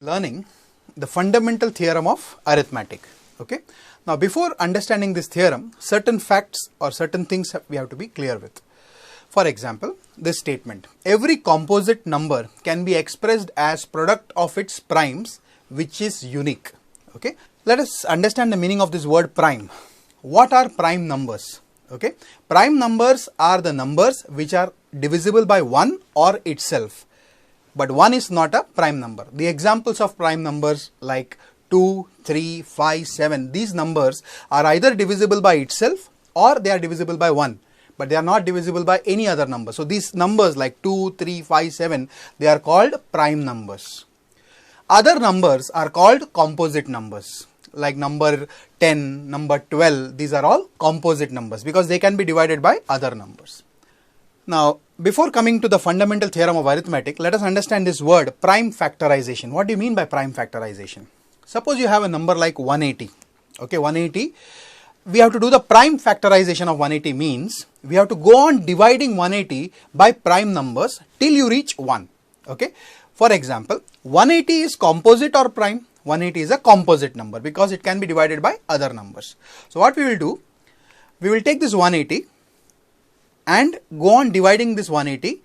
learning the fundamental theorem of arithmetic. Okay. Now, before understanding this theorem, certain facts or certain things we have to be clear with. For example, this statement: every composite number can be expressed as product of its primes, which is unique. Okay. Let us understand the meaning of this word prime. What are prime numbers? Okay. Prime numbers are the numbers which are divisible by 1 or itself. But 1 is not a prime number. The examples of prime numbers like 2, 3, 5, 7, these numbers are either divisible by itself or they are divisible by 1. But they are not divisible by any other number. So these numbers like 2, 3, 5, 7, they are called prime numbers. Other numbers are called composite numbers, like number 10, number 12, these are all composite numbers because they can be divided by other numbers. Now, before coming to the fundamental theorem of arithmetic, let us understand this word prime factorization. What do you mean by prime factorization? Suppose you have a number like 180. Okay, 180. We have to do the prime factorization of 180 means we have to go on dividing 180 by prime numbers till you reach 1. Okay. For example, 180 is composite or prime? 180 is a composite number because it can be divided by other numbers. So what we will do, we will take this 180 and go on dividing this 180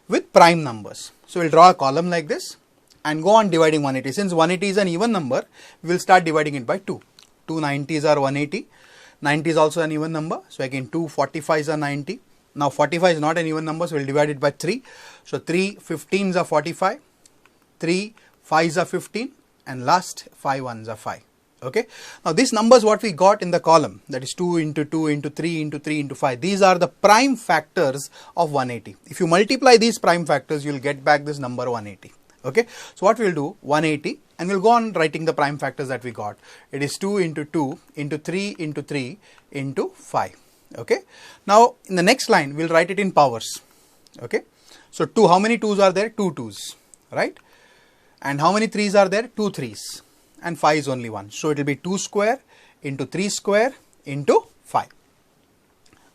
with prime numbers. So we'll draw a column like this and go on dividing 180. Since 180 is an even number, we will start dividing it by 2. 2 90s are 180. 90 is also an even number. So again 2 45s are 90. Now 45 is not an even number, so we'll divide it by 3. So 3 15s are 45. 3 5s are 15. And last 5 1s are 5. Okay. Now these numbers what we got in the column, that is 2 into 2 into 3 into 3 into 5. These are the prime factors of 180. If you multiply these prime factors, you will get back this number 180. Okay. So what we will do, 180, and we'll go on writing the prime factors that we got. It is 2 into 2 into 3 into 3 into 5. Okay. Now in the next line, we'll write it in powers. Okay. So 2, how many 2's are there? 2 2's, right? And how many 3's are there? 2 3's. And 5 is only 1. So it will be 2 square into 3 square into 5.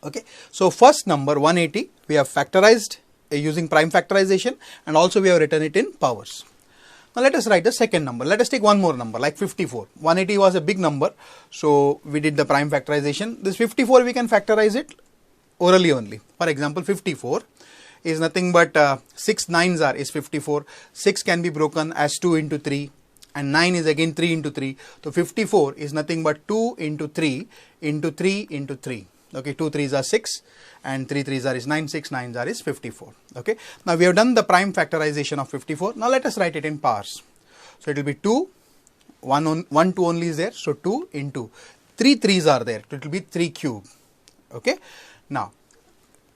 Okay. So first number 180 we have factorized using prime factorization, and also we have written it in powers. Now let us write the second number. Let us take one more number like 54. 180 was a big number, so we did the prime factorization. This 54 we can factorize it orally only. For example, 54 is nothing but 6 9's are is 54. 6 can be broken as 2 into 3. And 9 is again 3 into 3. So 54 is nothing but 2 into 3 into 3 into 3. Okay, 2 3's are 6 and 3 3's are is 9, 6 9's are is 54. Okay, now we have done the prime factorization of 54. Now let us write it in powers. So it will be 2, 1 2 only is there. So 2 into 3 3's are there. It will be 3 cube. Okay, now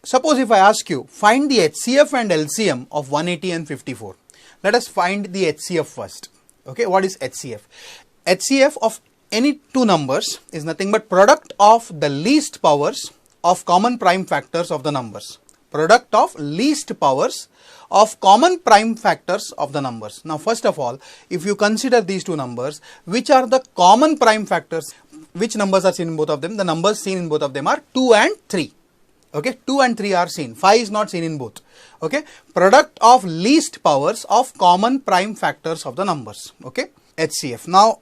suppose if I ask you find the HCF and LCM of 180 and 54. Let us find the HCF first. Okay, what is HCF? HCF of any two numbers is nothing but product of the least powers of common prime factors of the numbers. Product of least powers of common prime factors of the numbers. Now first of all, if you consider these two numbers, which are the common prime factors? Which numbers are seen in both of them? The numbers seen in both of them are 2 and 3. Okay, 2 and 3 are seen. 5 is not seen in both. Okay, product of least powers of common prime factors of the numbers. Okay, HCF. Now,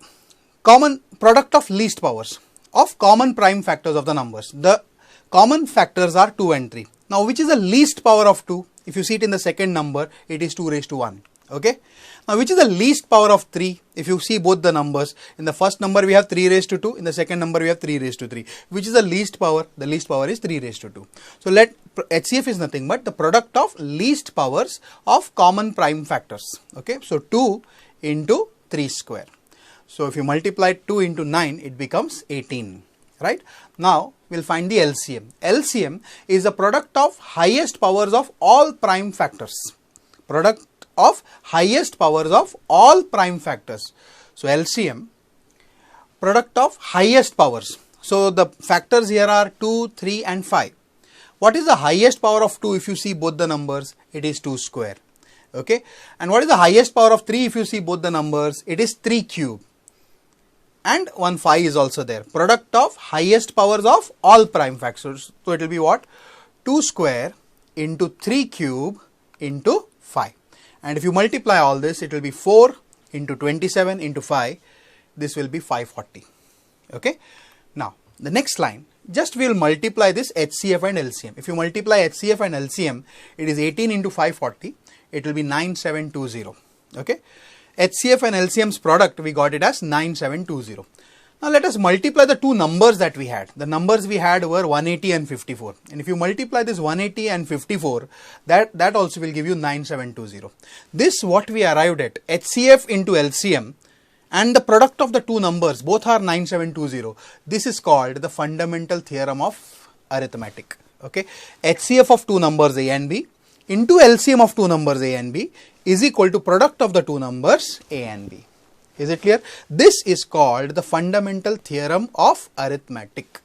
common product of least powers of common prime factors of the numbers. The common factors are 2 and 3. Now, which is the least power of 2? If you see it in the second number, it is 2 raised to 1. Okay. Now, which is the least power of 3? If you see both the numbers, in the first number we have 3 raised to 2, in the second number we have 3 raised to 3. Which is the least power? The least power is 3 raised to 2. So, HCF is nothing but the product of least powers of common prime factors. Okay. So, 2 into 3 square. So, if you multiply 2 into 9, it becomes 18. Right. Now, we will find the LCM. LCM is the product of highest powers of all prime factors. Product of highest powers of all prime factors. So LCM, product of highest powers. So the factors here are 2, 3 and 5. What is the highest power of 2 if you see both the numbers? It is 2 square. Okay. And what is the highest power of 3 if you see both the numbers? It is 3 cube. And 1 5 is also there. Product of highest powers of all prime factors. So it will be what? 2 square into 3 cube into 5. And if you multiply all this, it will be 4 into 27 into 5, this will be 540. Okay. Now the next line, just we will multiply this HCF and LCM. If you multiply HCF and LCM, it is 18 into 540, it will be 9720. Okay. HCF and LCM's product, we got it as 9720. Now let us multiply the two numbers that we had. The numbers we had were 180 and 54. And if you multiply this 180 and 54, that also will give you 9720. This what we arrived at, HCF into LCM, and the product of the two numbers, both are 9720. This is called the fundamental theorem of arithmetic. Okay. HCF of two numbers A and B into LCM of two numbers A and B is equal to product of the two numbers A and B. Is it clear? This is called the fundamental theorem of arithmetic.